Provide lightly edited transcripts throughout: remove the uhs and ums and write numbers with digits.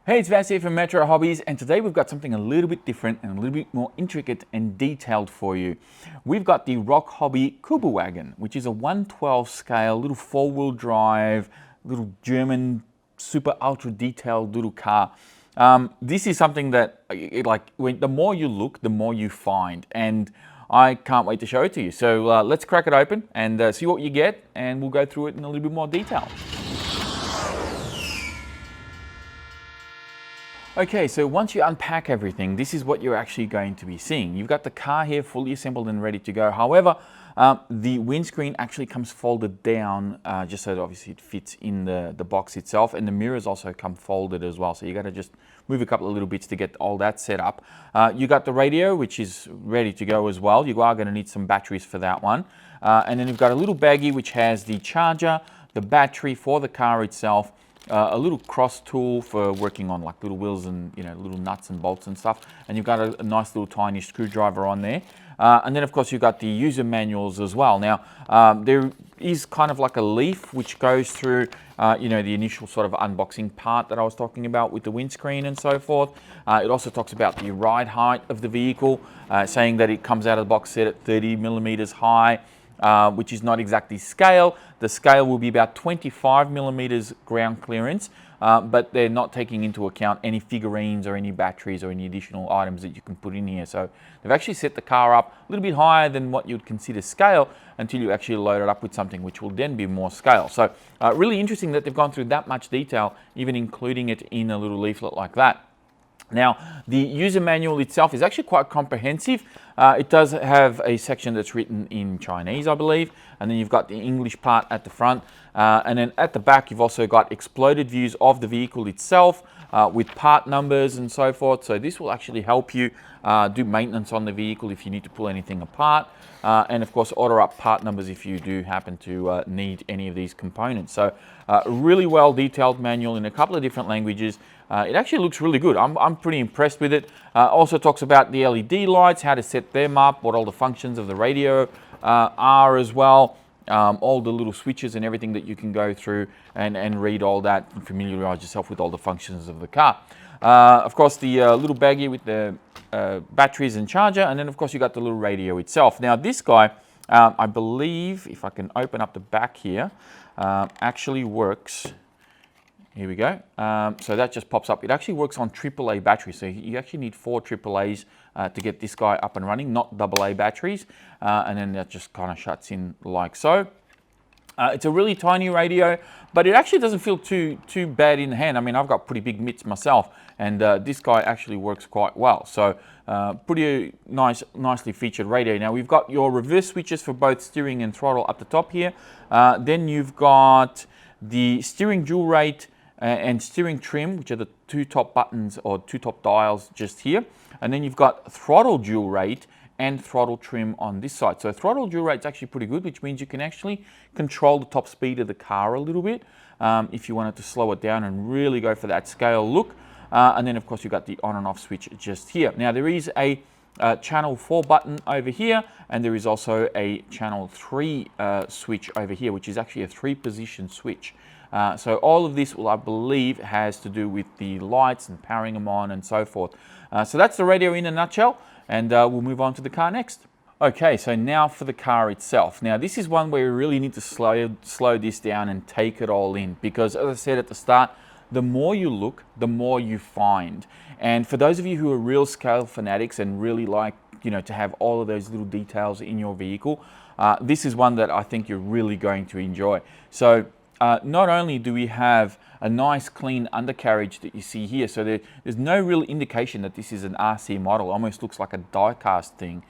Hey, it's Vas here from Metro Hobbies, and today we've got something a little bit different and a little bit more intricate and detailed for you. We've got the Rock Hobby Kuba Wagon, which is a 1/12 scale, little four-wheel drive, little German, super ultra detailed little car. This is something that, the more you look, the more you find, and I can't wait to show it to you. So let's crack it open and see what you get, and we'll go through it in a little bit more detail. Okay, so once you unpack everything, this is what you're actually going to be seeing. You've got the car here fully assembled and ready to go. However, the windscreen actually comes folded down just so that obviously it fits in the box itself, and the mirrors also come folded as well. So you got to just move a couple of little bits to get all that set up. You got the radio, which is ready to go as well. You are going to need some batteries for that one. And then you've got a little baggie which has the charger, the battery for the car itself, a little cross tool for working on like little wheels and little nuts and bolts and stuff, and you've got a nice little tiny screwdriver on there, and then of course you've got the user manuals as well. Now there is kind of like a leaf which goes through the initial sort of unboxing part that I was talking about with the windscreen and so forth. It also talks about the ride height of the vehicle, saying that it comes out of the box set at 30 millimeters high, which is not exactly scale. The scale will be about 25 millimeters ground clearance, but they're not taking into account any figurines or any batteries or any additional items that you can put in here. So they've actually set the car up a little bit higher than what you'd consider scale until you actually load it up with something which will then be more scale. So really interesting that they've gone through that much detail, even including it in a little leaflet like that. Now, the user manual itself is actually quite comprehensive. It does have a section that's written in Chinese, I believe, and then you've got the English part at the front. And then at the back, you've also got exploded views of the vehicle itself with part numbers and so forth. So this will actually help you do maintenance on the vehicle if you need to pull anything apart. And of course, order up part numbers if you do happen to need any of these components. So a really well detailed manual in a couple of different languages. It actually looks really good. I'm pretty impressed with it. Also talks about the LED lights, how to set them up, what all the functions of the radio are as well. All the little switches and everything that you can go through and read all that and familiarize yourself with all the functions of the car. Of course, the little baggie with the batteries and charger, and then of course you got the little radio itself. Now this guy, I believe, if I can open up the back here, actually works. Here we go. So that just pops up. It actually works on AAA batteries. So you actually need 4 AAAs to get this guy up and running, not AA batteries. And then that just kind of shuts in like so. It's a really tiny radio, but it actually doesn't feel too bad in the hand. I mean, I've got pretty big mitts myself, and this guy actually works quite well. So pretty nicely featured radio. Now we've got your reverse switches for both steering and throttle up the top here. Then you've got the steering dual rate and steering trim, which are the 2 top buttons or 2 top dials just here. And then you've got throttle dual rate and throttle trim on this side. So throttle dual rate is actually pretty good, which means you can actually control the top speed of the car a little bit if you wanted to slow it down and really go for that scale look. And then of course you've got the on and off switch just here. Now there is a channel 4 button over here, and there is also a channel 3 switch over here, which is actually a 3-position switch. So all of this, I believe, has to do with the lights and powering them on and so forth. So that's the radio in a nutshell, and we'll move on to the car next. Okay, so now for the car itself. Now this is one where you really need to slow this down and take it all in, because as I said at the start, the more you look, the more you find. And for those of you who are real scale fanatics and really like to have all of those little details in your vehicle, this is one that I think you're really going to enjoy. So not only do we have a nice clean undercarriage that you see here, so there's no real indication that this is an RC model. It almost looks like a die-cast thing,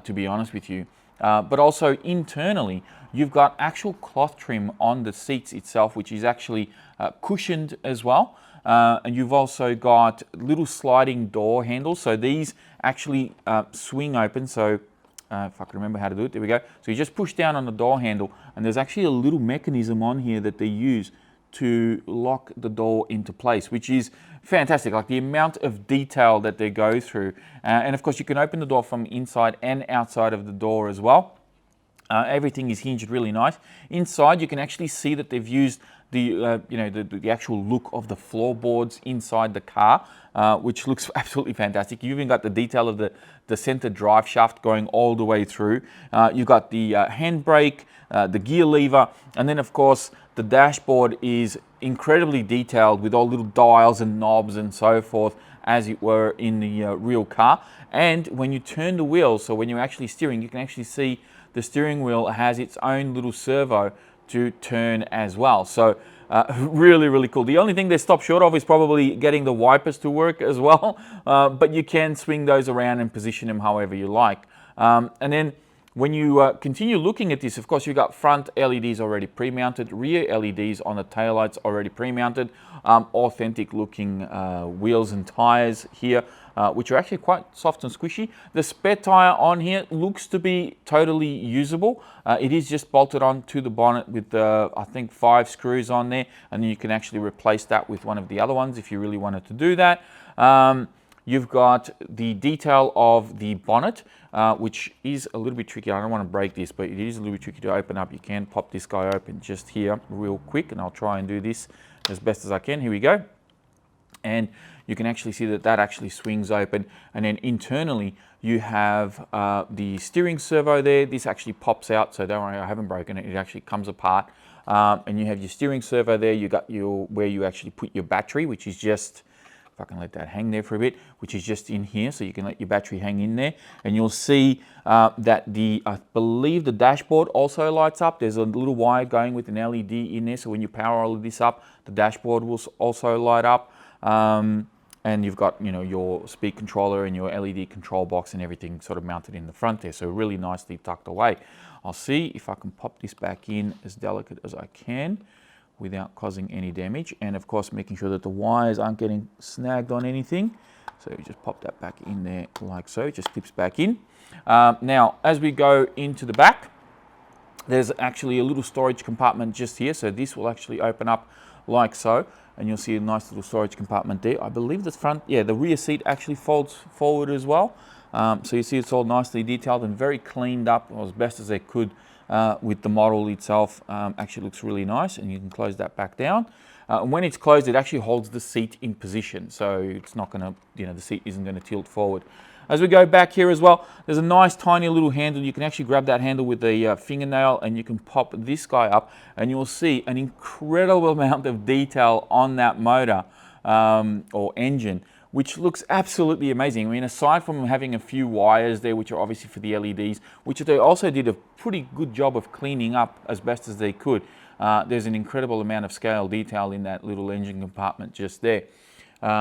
to be honest with you. But also internally, you've got actual cloth trim on the seats itself, which is actually cushioned as well. And you've also got little sliding door handles. So these actually swing open. So if I can remember how to do it, there we go. So you just push down on the door handle, and there's actually a little mechanism on here that they use to lock the door into place, which is fantastic. Like the amount of detail that they go through. And of course you can open the door from inside and outside of the door as well. Everything is hinged really nice. Inside you can actually see that they've used the the actual look of the floorboards inside the car, which looks absolutely fantastic. You even got the detail of the center drive shaft going all the way through. You've got the handbrake, the gear lever, and then of course the dashboard is incredibly detailed with all little dials and knobs and so forth, as it were in the real car. And when you turn the wheel, so when you're actually steering, you can actually see the steering wheel has its own little servo to turn as well. So really, really cool. The only thing they stop short of is probably getting the wipers to work as well, but you can swing those around and position them however you like. And then when you continue looking at this, of course, you've got front LEDs already pre-mounted, rear LEDs on the taillights already pre-mounted, authentic looking wheels and tires here, which are actually quite soft and squishy. The spare tire on here looks to be totally usable. It is just bolted onto the bonnet with, I think, 5 screws on there, and then you can actually replace that with one of the other ones if you really wanted to do that. You've got the detail of the bonnet, which is a little bit tricky. I don't want to break this, but it is a little bit tricky to open up. You can pop this guy open just here real quick, and I'll try and do this as best as I can. Here we go. And you can actually see that that actually swings open. And then internally, you have the steering servo there. This actually pops out, so don't worry, I haven't broken it. It actually comes apart. And you have your steering servo there. You got your where you actually put your battery, which is just, if I can let that hang there for a bit, which is just in here, so you can let your battery hang in there. And you'll see that I believe the dashboard also lights up. There's a little wire going with an LED in there, so when you power all of this up, the dashboard will also light up. And you've got, your speed controller and your LED control box and everything sort of mounted in the front there, so really nicely tucked away. I'll see if I can pop this back in as delicate as I can without causing any damage, and of course making sure that the wires aren't getting snagged on anything. So you just pop that back in there like so, it just clips back in. Now as we go into the back, there's actually a little storage compartment just here, so this will actually open up like so, and you'll see a nice little storage compartment there. I believe the rear seat actually folds forward as well. So you see it's all nicely detailed and very cleaned up, or as best as they could, with the model itself. Actually looks really nice, and you can close that back down. And when it's closed, it actually holds the seat in position, so it's not going to, the seat isn't going to tilt forward. As we go back here as well, there's a nice tiny little handle. You can actually grab that handle with a fingernail, and you can pop this guy up, and you'll see an incredible amount of detail on that motor or engine, which looks absolutely amazing. I mean, aside from having a few wires there, which are obviously for the LEDs, which they also did a pretty good job of cleaning up as best as they could, there's an incredible amount of scale detail in that little engine compartment just there.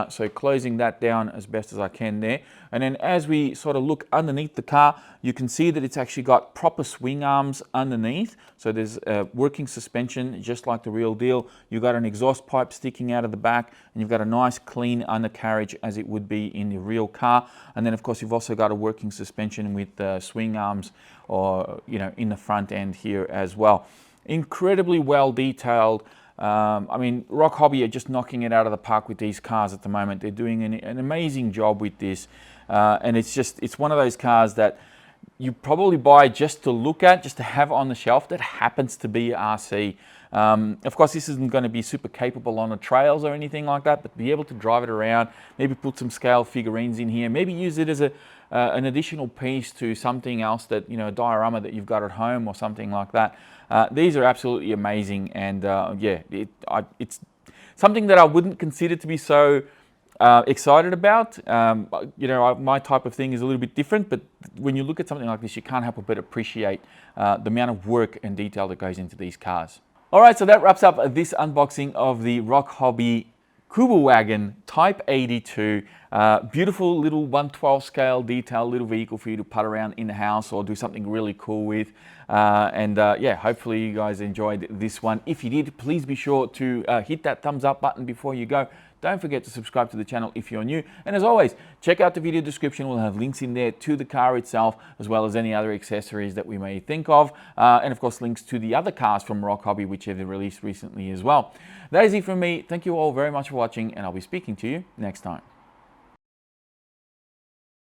So closing that down as best as I can there. And then as we sort of look underneath the car, you can see that it's actually got proper swing arms underneath. So there's working suspension, just like the real deal. You've got an exhaust pipe sticking out of the back, and you've got a nice clean undercarriage as it would be in the real car. And then of course you've also got a working suspension with swing arms, or in the front end here as well. Incredibly well detailed. I mean, Rock Hobby are just knocking it out of the park with these cars at the moment. They're doing an amazing job with this, and it's one of those cars that you probably buy just to look at, just to have on the shelf, that happens to be RC. Of course, this isn't going to be super capable on the trails or anything like that, but be able to drive it around, maybe put some scale figurines in here, maybe use it as an additional piece to something else, that a diorama that you've got at home or something like that. These are absolutely amazing, and it's something that I wouldn't consider to be so excited about. My type of thing is a little bit different, but when you look at something like this, you can't help but appreciate the amount of work and detail that goes into these cars. All right, so that wraps up this unboxing of the Rock Hobby Kuba Wagon Type 82. Beautiful little 1/12 scale detail little vehicle for you to putt around in the house or do something really cool with. Hopefully you guys enjoyed this one. If you did, please be sure to hit that thumbs up button before you go. Don't forget to subscribe to the channel if you're new. And as always, check out the video description. We'll have links in there to the car itself, as well as any other accessories that we may think of. And of course, links to the other cars from Rock Hobby, which have been released recently as well. That is it from me. Thank you all very much for watching, and I'll be speaking to you next time.